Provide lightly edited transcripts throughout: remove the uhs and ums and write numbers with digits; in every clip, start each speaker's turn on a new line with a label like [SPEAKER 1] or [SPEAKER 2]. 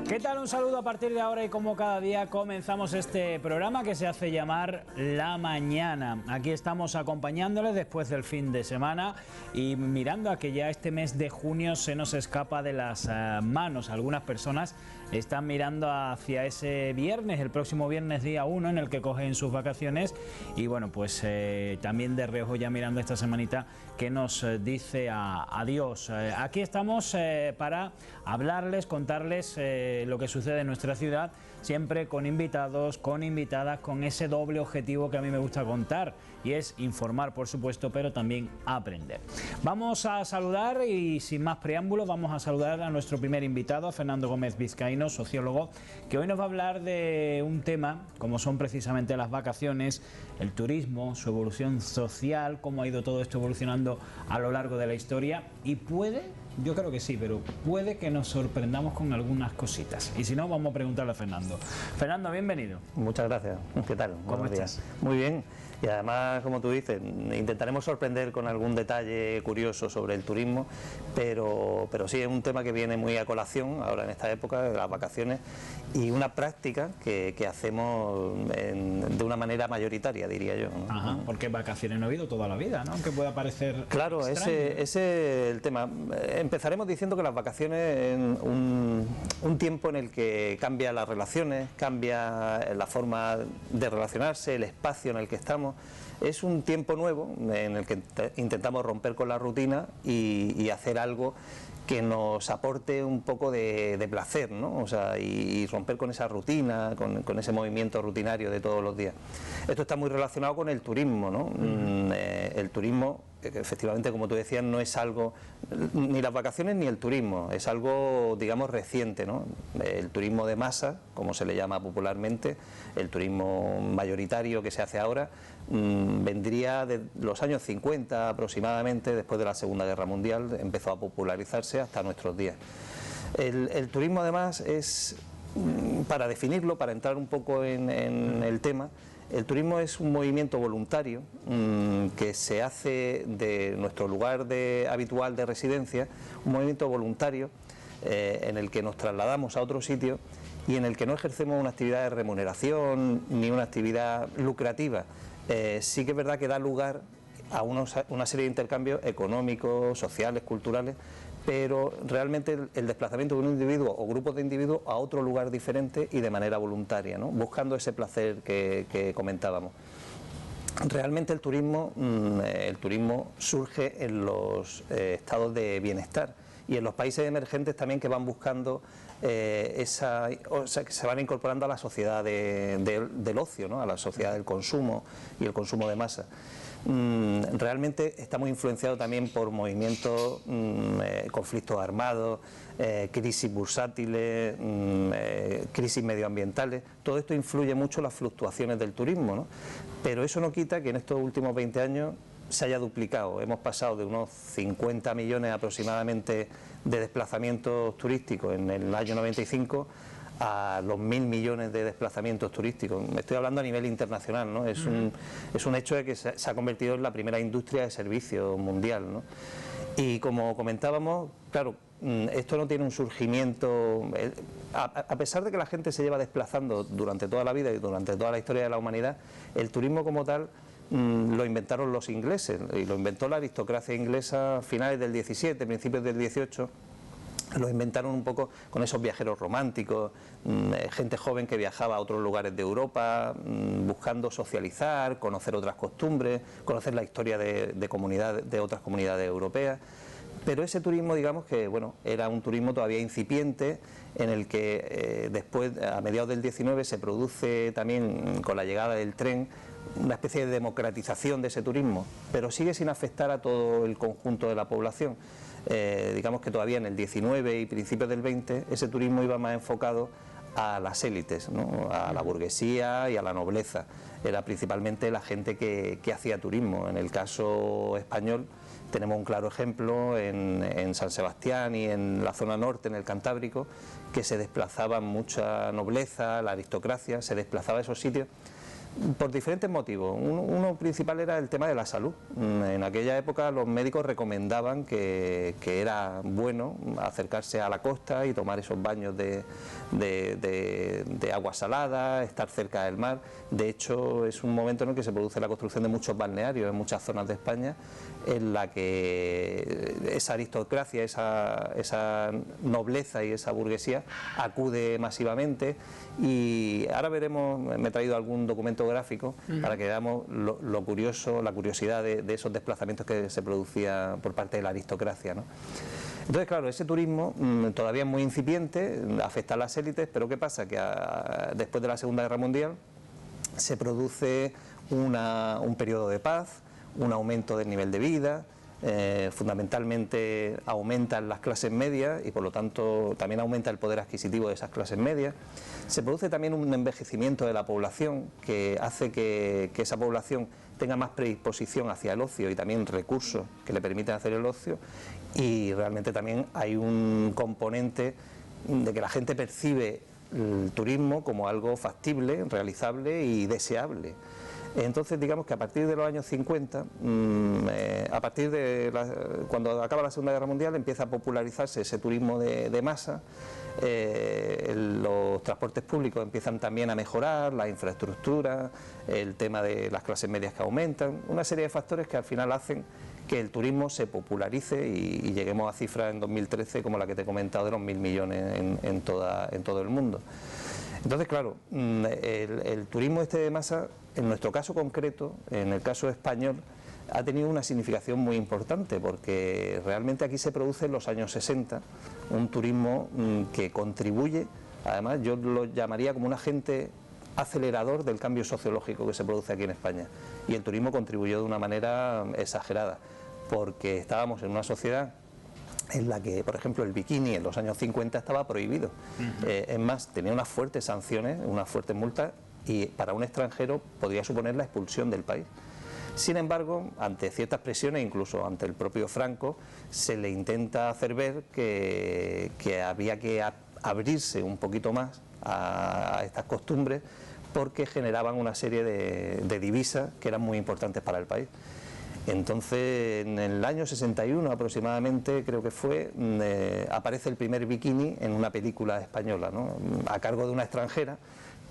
[SPEAKER 1] ¿Qué tal? Un saludo a partir de ahora y como cada día comenzamos este programa que se hace llamar La Mañana. Aquí estamos acompañándoles después del fin de semana y mirando a que ya este mes de junio se nos escapa de las manos. Algunas personas están mirando hacia ese viernes, el próximo viernes día 1 en el que cogen sus vacaciones y bueno, pues también de reojo ya mirando esta semanita que nos dice adiós. Aquí estamos para hablarles, contarles lo que sucede en nuestra ciudad, siempre con invitados, con invitadas, con ese doble objetivo que a mí me gusta contar y es informar, por supuesto, pero también aprender. Vamos a saludar y sin más preámbulos vamos a saludar a nuestro primer invitado, a Fernando Gómez Vizcaíno, sociólogo, que hoy nos va a hablar de un tema como son precisamente las vacaciones, el turismo, su evolución social, cómo ha ido todo esto evolucionando a lo largo de la historia y yo creo que sí, pero puede que nos sorprendamos con algunas cositas. Y si no, vamos a preguntarle a Fernando. Fernando, bienvenido.
[SPEAKER 2] Muchas gracias. ¿Qué tal?
[SPEAKER 1] ¿Cómo estás?
[SPEAKER 2] Muy bien. Y además, como tú dices, intentaremos sorprender con algún detalle curioso sobre el turismo, pero sí es un tema que viene muy a colación ahora en esta época de las vacaciones y una práctica que hacemos de una manera mayoritaria, diría yo, ¿no?
[SPEAKER 1] Ajá, porque vacaciones no ha habido toda la vida, ¿no? Aunque pueda parecer
[SPEAKER 2] claro,
[SPEAKER 1] extraño.
[SPEAKER 2] ese es el tema. Empezaremos diciendo que las vacaciones es un tiempo en el que cambia las relaciones, cambia la forma de relacionarse, el espacio en el que estamos. Es un tiempo nuevo en el que intentamos romper con la rutina y hacer algo que nos aporte un poco de placer, ¿no? O sea, y romper con esa rutina, con ese movimiento rutinario de todos los días. Esto está muy relacionado con el turismo, ¿no? El turismo, efectivamente, como tú decías, no es algo, ni las vacaciones ni el turismo, es algo, digamos, reciente, ¿no? El turismo de masa, como se le llama popularmente, el turismo mayoritario que se hace ahora, vendría de los años 50 aproximadamente, después de la Segunda Guerra Mundial, empezó a popularizarse hasta nuestros días. El turismo además es, para definirlo, para entrar un poco en el tema, el turismo es un movimiento voluntario que se hace de nuestro lugar habitual de residencia, un movimiento voluntario en el que nos trasladamos a otro sitio y en el que no ejercemos una actividad de remuneración ni una actividad lucrativa. Sí que es verdad que da lugar a una serie de intercambios económicos, sociales, culturales, pero realmente el desplazamiento de un individuo o grupos de individuos a otro lugar diferente y de manera voluntaria, ¿no? Buscando ese placer que comentábamos. Realmente el turismo surge en los estados de bienestar y en los países emergentes también que van buscando que se van incorporando a la sociedad del ocio, ¿no? A la sociedad del consumo y el consumo de masa. Realmente está muy influenciado también por movimientos, conflictos armados, crisis bursátiles, crisis medioambientales. Todo esto influye mucho en las fluctuaciones del turismo, ¿no? Pero eso no quita que en estos últimos 20 años se haya duplicado. Hemos pasado de unos 50 millones aproximadamente de desplazamientos turísticos en el año 95 a los 1.000 millones de desplazamientos turísticos. Estoy hablando a nivel internacional, ¿no? Es un hecho de que se ha convertido en la primera industria de servicio mundial, ¿no? Y como comentábamos, claro, esto no tiene un surgimiento, a pesar de que la gente se lleva desplazando durante toda la vida y durante toda la historia de la humanidad, el turismo como tal lo inventaron los ingleses y lo inventó la aristocracia inglesa a finales del 17, principios del 18. Lo inventaron un poco con esos viajeros románticos, gente joven que viajaba a otros lugares de Europa, buscando socializar, conocer otras costumbres, conocer la historia de otras comunidades europeas. Pero ese turismo, digamos que bueno, era un turismo todavía incipiente, en el que después, a mediados del 19, se produce también con la llegada del tren una especie de democratización de ese turismo, pero sigue sin afectar a todo el conjunto de la población. Digamos que todavía en el 19 y principios del 20 ese turismo iba más enfocado a las élites, ¿no? A la burguesía y a la nobleza. Era principalmente la gente que hacía turismo. En el caso español tenemos un claro ejemplo en San Sebastián y en la zona norte, en el Cantábrico, que se desplazaba mucha nobleza, la aristocracia, se desplazaba a esos sitios Por diferentes motivos. Uno principal era el tema de la salud. En aquella época los médicos recomendaban que era bueno acercarse a la costa y tomar esos baños de agua salada, estar cerca del mar. De hecho, es un momento en el que se produce la construcción de muchos balnearios en muchas zonas de España, en la que esa aristocracia, esa nobleza y esa burguesía acude masivamente. Y ahora veremos, me he traído algún documento gráfico para que veamos lo curioso, la curiosidad de esos desplazamientos que se producían por parte de la aristocracia, ¿no? Entonces, claro, ese turismo todavía es muy incipiente, afecta a las élites, pero ¿qué pasa? Que después de la Segunda Guerra Mundial se produce un periodo de paz, un aumento del nivel de vida, fundamentalmente aumentan las clases medias y por lo tanto también aumenta el poder adquisitivo de esas clases medias. Se produce también un envejecimiento de la población que hace que esa población tenga más predisposición hacia el ocio y también recursos que le permiten hacer el ocio, y realmente también hay un componente de que la gente percibe el turismo como algo factible, realizable y deseable. Entonces, digamos que a partir de los años 50, cuando acaba la Segunda Guerra Mundial, empieza a popularizarse ese turismo de masa. Los transportes públicos empiezan también a mejorar, la infraestructura, el tema de las clases medias que aumentan, una serie de factores que al final hacen que el turismo se popularice y lleguemos a cifras en 2013 como la que te he comentado de los 1.000 millones en todo el mundo. Entonces, claro, el turismo de masa, en nuestro caso concreto, en el caso español, ha tenido una significación muy importante, porque realmente aquí se produce en los años 60 un turismo que contribuye, además yo lo llamaría como un agente acelerador del cambio sociológico que se produce aquí en España, y el turismo contribuyó de una manera exagerada, porque estábamos en una sociedad en la que, por ejemplo, el bikini en los años 50 estaba prohibido. Es más, tenía unas fuertes sanciones, unas fuertes multas, y para un extranjero podría suponer la expulsión del país. Sin embargo, ante ciertas presiones, incluso ante el propio Franco, se le intenta hacer ver que había que abrirse un poquito más a estas costumbres, porque generaban una serie de divisas que eran muy importantes para el país. Entonces, en el año 61 aproximadamente, creo que fue, aparece el primer bikini en una película española, ¿no?, a cargo de una extranjera,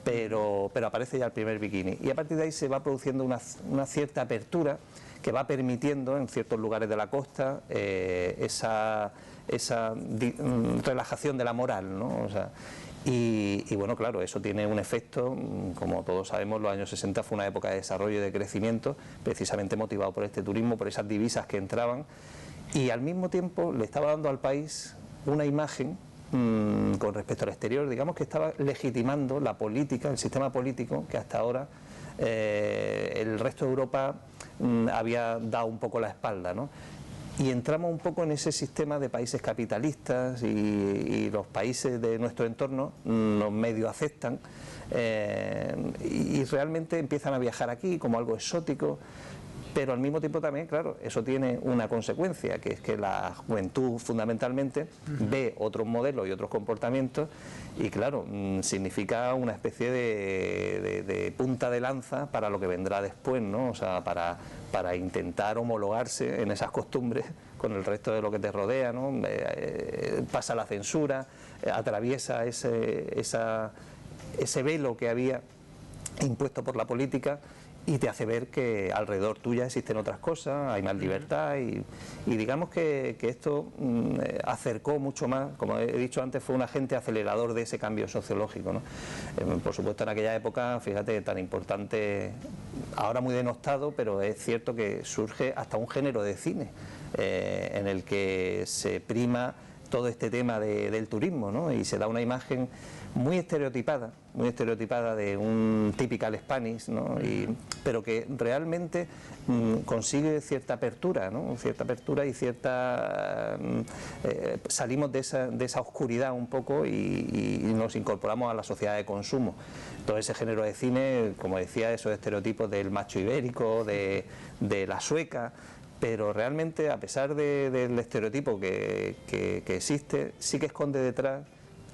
[SPEAKER 2] pero aparece ya el primer bikini. Y a partir de ahí se va produciendo una cierta apertura que va permitiendo en ciertos lugares de la costa esa relajación de la moral, ¿no? O sea, y bueno, claro, eso tiene un efecto, como todos sabemos, los años 60 fue una época de desarrollo y de crecimiento, precisamente motivado por este turismo, por esas divisas que entraban, y al mismo tiempo le estaba dando al país una imagen con respecto al exterior, digamos que estaba legitimando la política, el sistema político que hasta ahora el resto de Europa había dado un poco la espalda, ¿no? Y entramos un poco en ese sistema de países capitalistas y los países de nuestro entorno nos medio aceptan y realmente empiezan a viajar aquí como algo exótico, pero al mismo tiempo también, claro, eso tiene una consecuencia, que es que la juventud fundamentalmente ve otros modelos y otros comportamientos y claro, significa una especie de punta de lanza para lo que vendrá después, ¿no? O sea, para intentar homologarse en esas costumbres con el resto de lo que te rodea, ¿no? Pasa la censura, atraviesa ese velo que había impuesto por la política y te hace ver que alrededor tuya existen otras cosas, hay más libertad y digamos que esto acercó mucho más, como he dicho antes, fue un agente acelerador de ese cambio sociológico, ¿no? Por supuesto, en aquella época, fíjate, tan importante, ahora muy denostado, pero es cierto que surge hasta un género de cine en el que se prima todo este tema del turismo, ¿no? Y se da una imagen muy estereotipada de un typical Spanish, ¿no? Pero que realmente consigue cierta apertura, ¿no? Cierta apertura y cierta salimos de esa oscuridad un poco y nos incorporamos a la sociedad de consumo. Todo ese género de cine, como decía, esos estereotipos del macho ibérico, de la sueca, pero realmente, a pesar del estereotipo que existe, sí que esconde detrás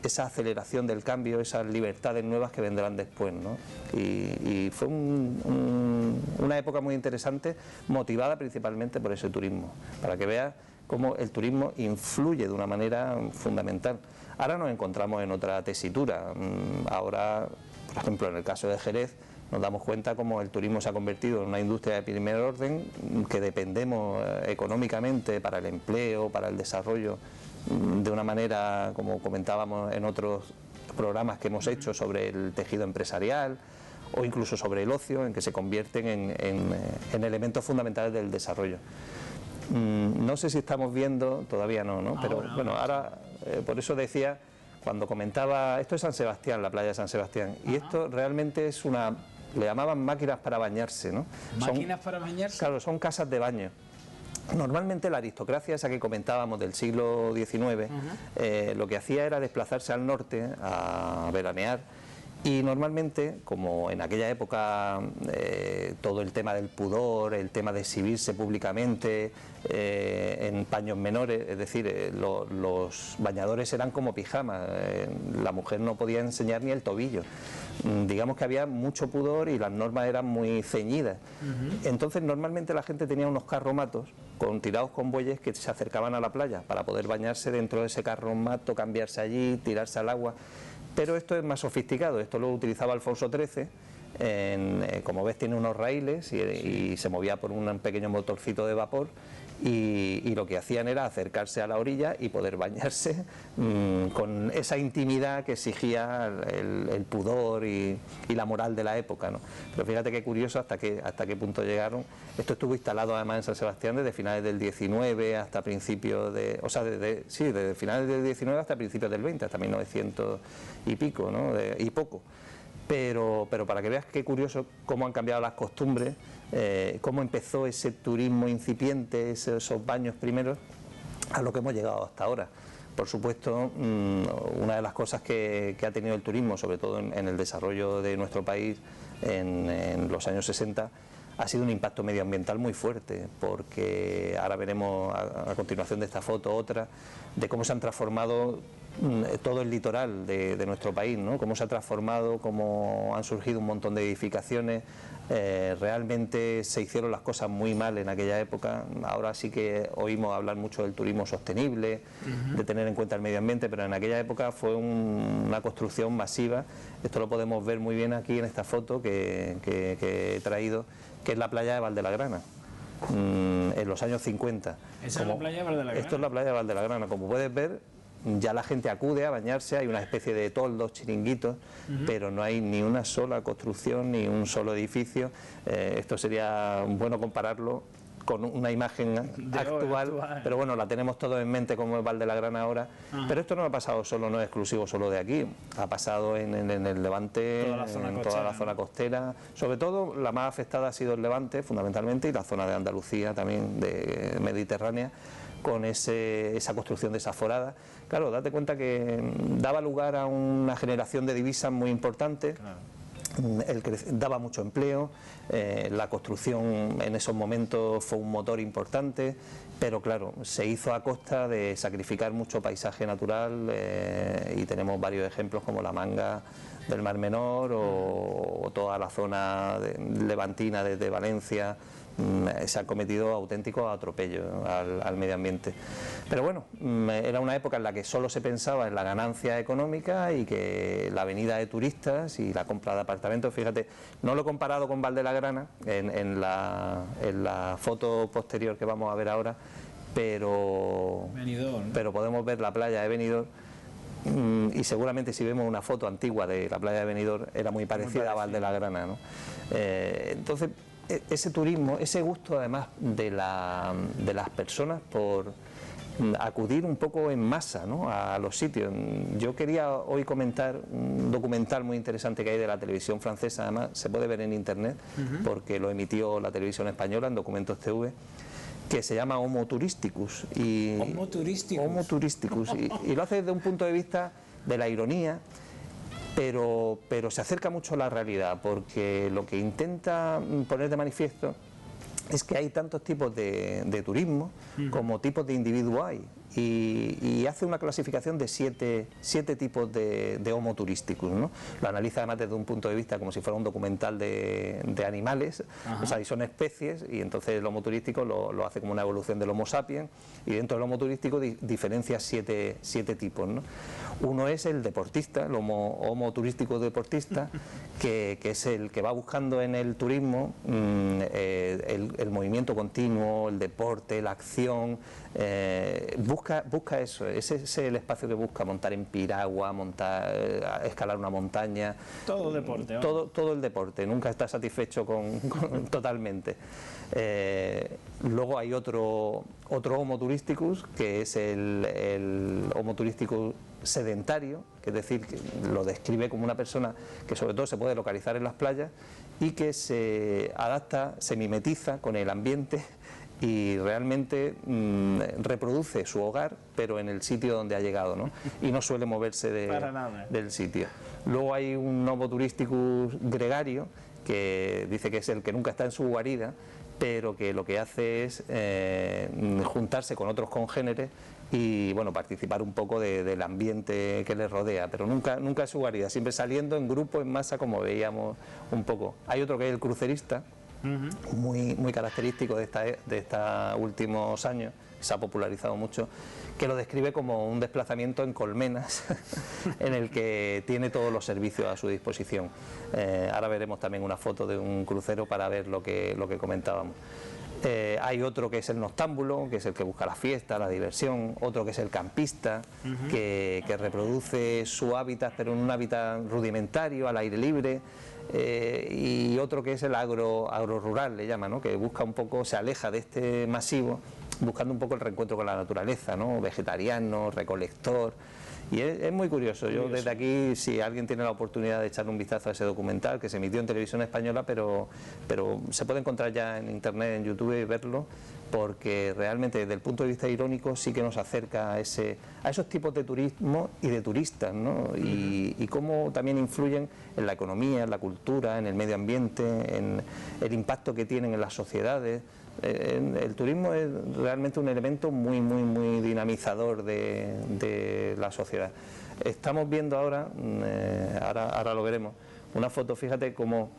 [SPEAKER 2] esa aceleración del cambio, esas libertades nuevas que vendrán después, ¿no? Y fue una época muy interesante, motivada principalmente por ese turismo, para que veas cómo el turismo influye de una manera fundamental. Ahora nos encontramos en otra tesitura. Ahora, por ejemplo, en el caso de Jerez, nos damos cuenta cómo el turismo se ha convertido en una industria de primer orden, que dependemos económicamente para el empleo, para el desarrollo, de una manera, como comentábamos en otros programas que hemos hecho sobre el tejido empresarial o incluso sobre el ocio, en que se convierten en elementos fundamentales del desarrollo. No sé si estamos viendo, todavía no, ¿no? Pero bueno, ahora, por eso decía, cuando comentaba, esto es San Sebastián, la playa de San Sebastián, y esto realmente es una, le llamaban máquinas para bañarse, ¿no?
[SPEAKER 1] ¿Máquinas para bañarse?
[SPEAKER 2] Claro, son casas de baño. Normalmente la aristocracia, esa que comentábamos del siglo XIX, lo que hacía era desplazarse al norte a veranear, y normalmente, como en aquella época todo el tema del pudor, el tema de exhibirse públicamente en paños menores, es decir, los bañadores eran como pijamas, la mujer no podía enseñar ni el tobillo. Digamos que había mucho pudor y las normas eran muy ceñidas. Entonces normalmente la gente tenía unos carromatos tirados con bueyes que se acercaban a la playa para poder bañarse dentro de ese carromato, cambiarse allí, tirarse al agua. Pero esto es más sofisticado, esto lo utilizaba Alfonso XIII, como ves tiene unos raíles y se movía por un pequeño motorcito de vapor, y lo que hacían era acercarse a la orilla y poder bañarse con esa intimidad que exigía el pudor y la moral de la época, ¿no? Pero fíjate qué curioso hasta qué punto llegaron. Esto estuvo instalado además en San Sebastián desde finales del 19 hasta principios de... O sea, desde finales del 19 hasta principios del 20, hasta 1900 y pico, ¿no? Y poco. Pero para que veas qué curioso cómo han cambiado las costumbres, cómo empezó ese turismo incipiente, esos baños primeros, a lo que hemos llegado hasta ahora. Por supuesto, una de las cosas que ha tenido el turismo, sobre todo en el desarrollo de nuestro país en los años 60, ha sido un impacto medioambiental muy fuerte, porque ahora veremos a continuación de esta foto otra, de cómo se han transformado todo el litoral de nuestro país, ¿no? Cómo se ha transformado, cómo han surgido un montón de edificaciones. Realmente se hicieron las cosas muy mal en aquella época. Ahora sí que oímos hablar mucho del turismo sostenible, de tener en cuenta el medio ambiente, pero en aquella época fue una construcción masiva. Esto lo podemos ver muy bien aquí en esta foto que he traído, que es la playa de Valdelagrana, en los años 50.
[SPEAKER 1] ¿Esa es la playa de Valdelagrana?
[SPEAKER 2] Esto es la playa de Valdelagrana. Como puedes ver, ya la gente acude a bañarse, hay una especie de toldos, chiringuitos, pero no hay ni una sola construcción, ni un solo edificio. Esto sería bueno compararlo con una imagen actual, pero bueno, la tenemos todos en mente como es Valdelagrana ahora. Pero esto no ha pasado solo, no es exclusivo solo de aquí, ha pasado en el Levante, en toda la zona costera. Sobre todo la más afectada ha sido el Levante, fundamentalmente, y la zona de Andalucía también, de Mediterránea, con esa construcción desaforada. Claro, date cuenta que daba lugar a una generación de divisas muy importante. Claro. Daba mucho empleo, la construcción en esos momentos fue un motor importante, pero claro, se hizo a costa de sacrificar mucho paisaje natural, y tenemos varios ejemplos como la Manga del Mar Menor o toda la zona levantina desde Valencia. Se han cometido auténticos atropellos al medio ambiente. Pero bueno, era una época en la que solo se pensaba en la ganancia económica y que la venida de turistas y la compra de apartamentos, fíjate, no lo he comparado con Valdelagrana en la foto posterior que vamos a ver ahora, pero podemos ver la playa de Benidorm. Y seguramente si vemos una foto antigua de la playa de Benidorm era muy parecida a Valdelagrana, ¿no? Entonces, ese turismo, ese gusto además de las personas por acudir un poco en masa, ¿no?, a los sitios. Yo quería hoy comentar un documental muy interesante que hay de la televisión francesa, además se puede ver en internet porque lo emitió la televisión española en Documentos TV, que se llama Homo Turisticus.
[SPEAKER 1] Homo Turisticus.
[SPEAKER 2] Homo Turisticus. Y lo hace desde un punto de vista de la ironía, pero se acerca mucho a la realidad, porque lo que intenta poner de manifiesto es que hay tantos tipos de turismo como tipos de individuos hay, y hace una clasificación de siete tipos de Homo turisticus, ¿no? Lo analiza además desde un punto de vista como si fuera un documental de animales. Ajá. O sea, y son especies, y entonces el Homo turístico lo hace como una evolución del Homo sapiens, y dentro del Homo turístico diferencia siete tipos, ¿no? Uno es el deportista, el Homo turístico deportista, que es el que va buscando en el turismo el movimiento continuo, el deporte, la acción, busca eso, ese es el espacio que busca: montar en piragua, escalar una montaña.
[SPEAKER 1] Todo deporte, ¿no?
[SPEAKER 2] Todo el deporte, nunca está satisfecho totalmente. Luego hay otro Homo turisticus, que es el Homo turisticus sedentario, que es decir, que lo describe como una persona que sobre todo se puede localizar en las playas y que se adapta, se mimetiza con el ambiente y realmente reproduce su hogar, pero en el sitio donde ha llegado, ¿no? Y no suele moverse del sitio. Luego hay un Homo turisticus gregario, que dice que es el que nunca está en su guarida, pero que lo que hace es juntarse con otros congéneres y bueno, participar un poco del ambiente que les rodea, pero nunca en su guarida, siempre saliendo en grupo, en masa, como veíamos un poco. Hay otro que es el crucerista, muy característico de estos últimos años, se ha popularizado mucho, que lo describe como un desplazamiento en colmenas en el que tiene todos los servicios a su disposición. Ahora veremos también una foto de un crucero para ver lo que comentábamos. Hay otro que es el noctámbulo, que es el que busca la fiesta, la diversión. Otro que es el campista, que reproduce su hábitat, pero en un hábitat rudimentario, al aire libre. Y otro que es el agrorural, le llama, ¿no? Que busca un poco, se aleja de este masivo, buscando un poco el reencuentro con la naturaleza, ¿no? Vegetariano, recolector. Y es muy curioso. Yo desde aquí, si alguien tiene la oportunidad de echarle un vistazo a ese documental, que se emitió en televisión española, pero se puede encontrar ya en internet, en YouTube, y verlo, porque realmente desde el punto de vista irónico sí que nos acerca a esos tipos de turismo y de turistas, ¿no? Y cómo también influyen en la economía, en la cultura, en el medio ambiente, en el impacto que tienen en las sociedades. El turismo es realmente un elemento muy dinamizador de la sociedad. Estamos viendo ahora lo veremos, una foto, fíjate cómo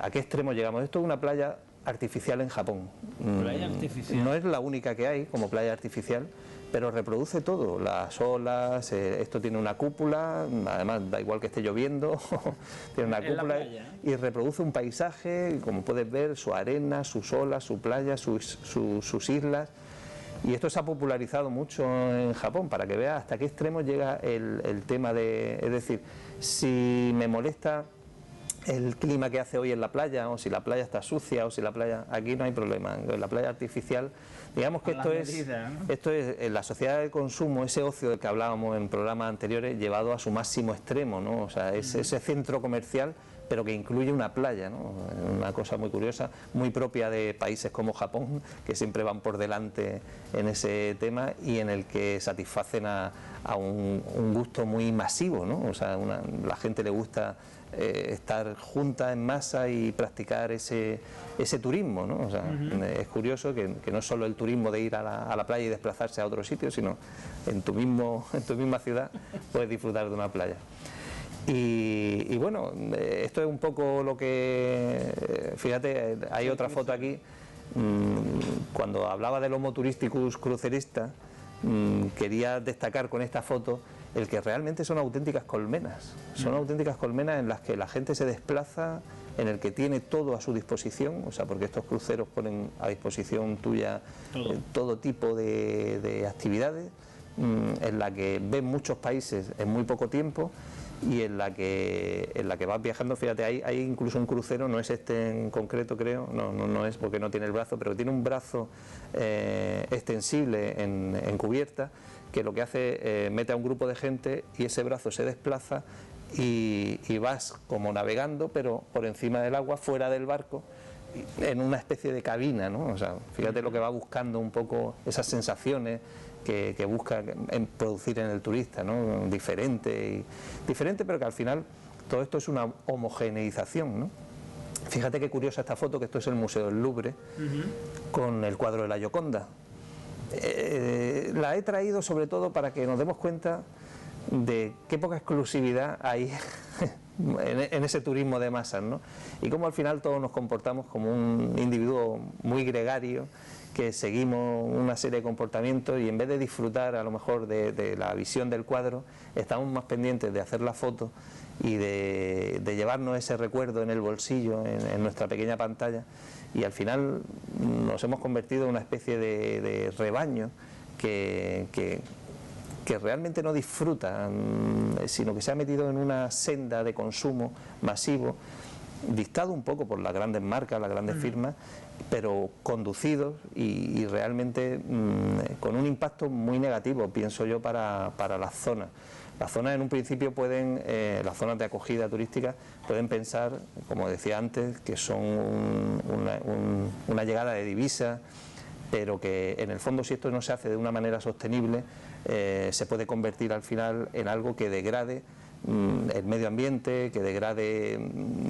[SPEAKER 2] a qué extremo llegamos. Esto es una playa artificial en Japón.
[SPEAKER 1] ¿Playa artificial?
[SPEAKER 2] No es la única que hay como playa artificial, pero reproduce todo, las olas, esto tiene una cúpula, además da igual que esté lloviendo, tiene una cúpula y reproduce un paisaje, como puedes ver, su arena, sus olas, su playa, sus islas. Y esto se ha popularizado mucho en Japón, para que veas hasta qué extremo llega el tema de... Es decir, si me molesta el clima que hace hoy en la playa, o si la playa está sucia, o si la playa... Aquí no hay problema, en la playa artificial... Digamos que esto es en la sociedad del consumo, ese ocio del que hablábamos en programas anteriores, llevado a su máximo extremo, ¿no? O sea, es ese centro comercial, pero que incluye una playa, ¿no? Una cosa muy curiosa, muy propia de países como Japón, que siempre van por delante en ese tema y en el que satisfacen a un gusto muy masivo, ¿no? O sea, la gente le gusta estar junta en masa y practicar ese turismo, ¿no? O sea, es curioso que no es solo el turismo de ir a la playa y desplazarse a otro sitio, sino en tu misma ciudad puedes disfrutar de una playa. Y bueno, esto es un poco lo que... Fíjate, hay otra foto aquí. Cuando hablaba del Homo turisticus crucerista, quería destacar con esta foto el que realmente son auténticas colmenas. Son auténticas colmenas en las que la gente se desplaza, en el que tiene todo a su disposición, o sea, porque estos cruceros ponen a disposición tuya todo tipo de actividades, en la que ven muchos países en muy poco tiempo y en la que vas viajando. Fíjate, hay incluso un crucero, no es este en concreto, creo, no es porque no tiene el brazo, pero tiene un brazo extensible en cubierta, que lo que hace, mete a un grupo de gente y ese brazo se desplaza y vas como navegando, pero por encima del agua, fuera del barco, en una especie de cabina, ¿no? O sea, fíjate lo que va buscando un poco, esas sensaciones que busca producir en el turista, ¿no? Diferente, pero que al final todo esto es una homogeneización, ¿no? Fíjate qué curiosa esta foto, que esto es el Museo del Louvre, con el cuadro de la Gioconda. La he traído sobre todo para que nos demos cuenta de qué poca exclusividad hay en ese turismo de masas, ¿no? Y cómo al final todos nos comportamos como un individuo muy gregario, que seguimos una serie de comportamientos y en vez de disfrutar a lo mejor de la visión del cuadro, estamos más pendientes de hacer la foto y de llevarnos ese recuerdo en el bolsillo, en nuestra pequeña pantalla, y al final nos hemos convertido en una especie de rebaño que realmente no disfruta, sino que se ha metido en una senda de consumo masivo, dictado un poco por las grandes marcas, las grandes firmas, pero conducidos y realmente con un impacto muy negativo, pienso yo, para las zonas. Las zonas en un principio pueden, las zonas de acogida turística, pueden pensar, como decía antes, que son una llegada de divisas, pero que en el fondo, si esto no se hace de una manera sostenible, se puede convertir al final en algo que degrade el medio ambiente, que degrade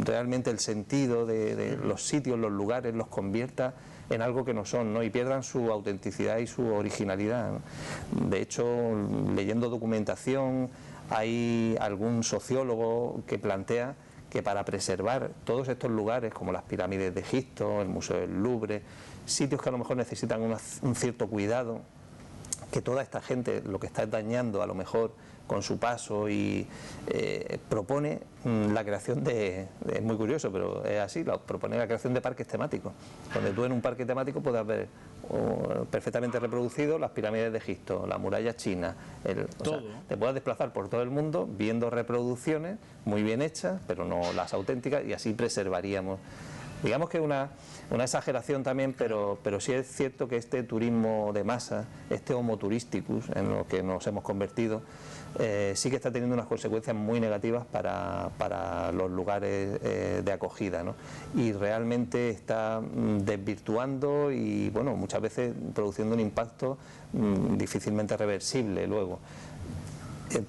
[SPEAKER 2] realmente el sentido de los sitios, los lugares, los convierta en algo que no son, ¿no? Y pierdan su autenticidad y su originalidad, ¿no? De hecho, leyendo documentación, hay algún sociólogo que plantea que para preservar todos estos lugares, como las pirámides de Egipto, el Museo del Louvre, sitios que a lo mejor necesitan un cierto cuidado, que toda esta gente lo que está dañando a lo mejor con su paso, y propone la creación es muy curioso, pero es así, propone la creación de parques temáticos, donde tú en un parque temático puedas ver perfectamente reproducido las pirámides de Egipto, la muralla china, o sea, te puedas desplazar por todo el mundo viendo reproducciones muy bien hechas, pero no las auténticas, y así preservaríamos. Digamos que una exageración también, pero sí es cierto que este turismo de masa, este homo turisticus en lo que nos hemos convertido, sí que está teniendo unas consecuencias muy negativas para los lugares de acogida, ¿no? Y realmente está desvirtuando y, bueno, muchas veces produciendo un impacto difícilmente reversible luego.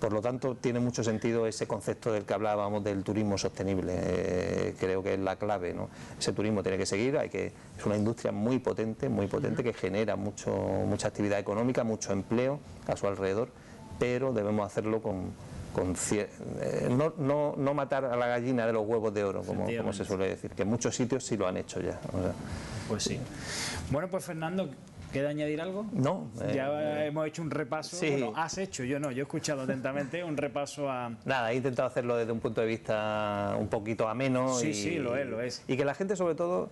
[SPEAKER 2] Por lo tanto, tiene mucho sentido ese concepto del que hablábamos del turismo sostenible. Creo que es la clave, ¿no? Ese turismo tiene que seguir, es una industria muy potente, que genera mucha actividad económica, mucho empleo a su alrededor, pero debemos hacerlo no matar a la gallina de los huevos de oro, como se suele decir, que en muchos sitios sí lo han hecho ya. O sea.
[SPEAKER 1] Pues sí. Bueno, pues Fernando, ¿queda añadir algo?
[SPEAKER 2] No.
[SPEAKER 1] Ya hemos hecho un repaso.
[SPEAKER 2] Sí.
[SPEAKER 1] Bueno, has hecho, yo no, yo he escuchado atentamente un repaso a...
[SPEAKER 2] Nada, he intentado hacerlo desde un punto de vista un poquito ameno.
[SPEAKER 1] Sí, lo es.
[SPEAKER 2] Y que la gente, sobre todo,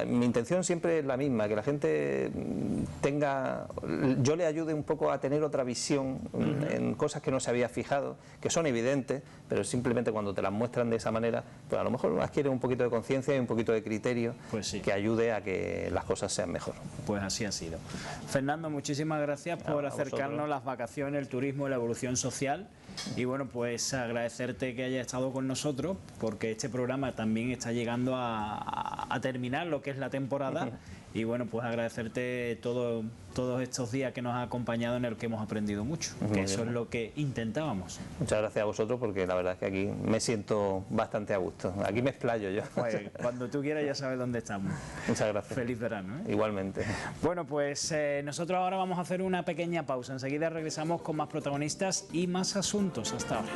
[SPEAKER 2] mi intención siempre es la misma, que la gente yo le ayude un poco a tener otra visión en cosas que no se había fijado, que son evidentes, pero simplemente cuando te las muestran de esa manera, pues a lo mejor adquiere un poquito de conciencia y un poquito de criterio,
[SPEAKER 1] pues sí,
[SPEAKER 2] que ayude a que las cosas sean mejor.
[SPEAKER 1] Pues así ha sido. Fernando, muchísimas gracias por acercarnos las vacaciones, el turismo y la evolución social. Y bueno, pues agradecerte que hayas estado con nosotros, porque este programa también está llegando a terminar lo que es la temporada. Y bueno, pues agradecerte todos estos días que nos ha acompañado, en el que hemos aprendido mucho, que eso es lo que intentábamos.
[SPEAKER 2] Muchas gracias a vosotros, porque la verdad es que aquí me siento bastante a gusto. Aquí me explayo yo.
[SPEAKER 1] Pues cuando tú quieras ya sabes dónde estamos.
[SPEAKER 2] Muchas gracias.
[SPEAKER 1] Feliz verano, ¿eh?
[SPEAKER 2] Igualmente.
[SPEAKER 1] Bueno, pues nosotros ahora vamos a hacer una pequeña pausa. Enseguida regresamos con más protagonistas y más asuntos. Hasta ahora.